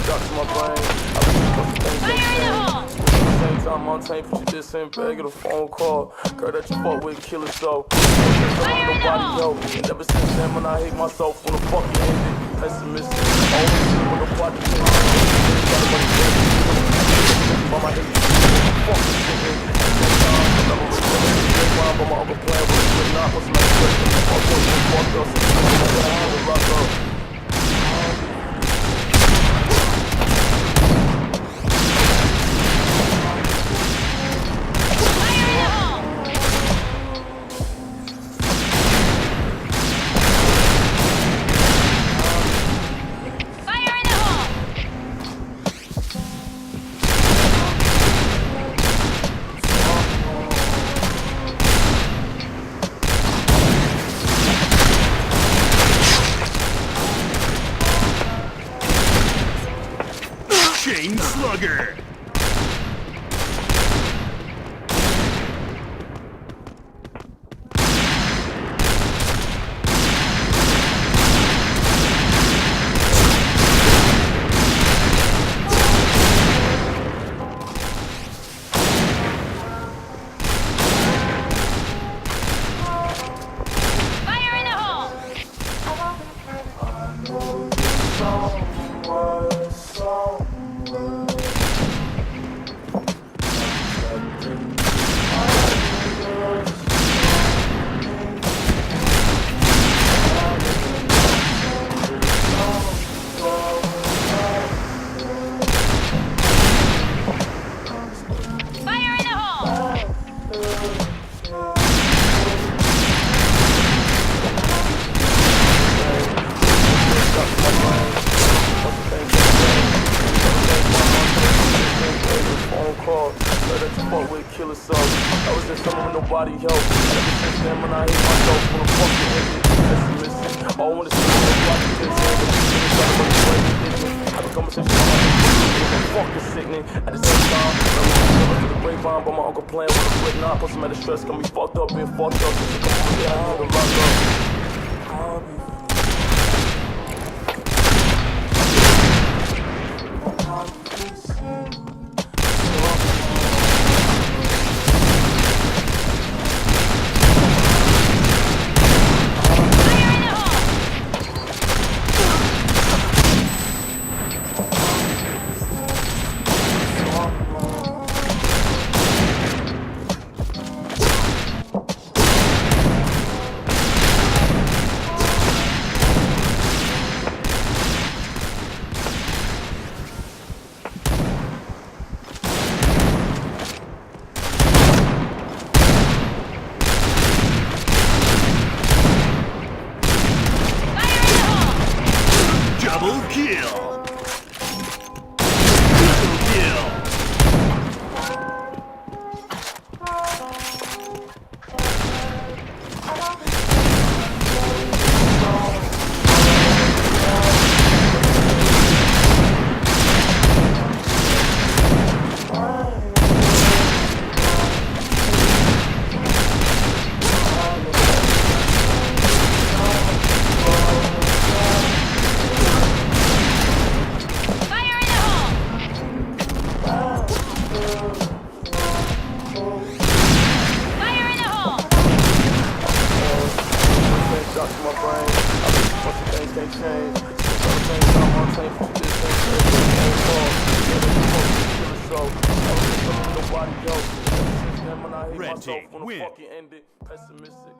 shots to my brain. I been supposed to think that change. At the same time, I'm taint, but you just sent back at a phone call. Girl that you fuck with, kill it so. Nobody help. And ever since then, when I hate myself, when the fuck it ended. Pessimistic, always see when the party came. Mama hate you, fuck this shit. But my uncle playing with it, not what's my question. Fuck us, fuck us. Lock up. Chain Slugger! Kill us all. I was just someone with nobody help. Ever since then, when I hate myself, when the fuck it ended. Pessimistic. All I wanna see is watch it I have a conversation with my fucking sickening. At the same time, I'm to the grapevine, but my uncle playing with a foot knot. Plus some of the stress got me fucked up, being fucked up. Since a couple of days, I had to lock up. Double kill! Triple kill! Shots to my brain. I been supposed to things can't change. At the same time, I'm taint, but you just sent back at a phone call. I was just someone with nobody help. Ever since then, when I hate myself, when the fuck it ended. Pessimistic.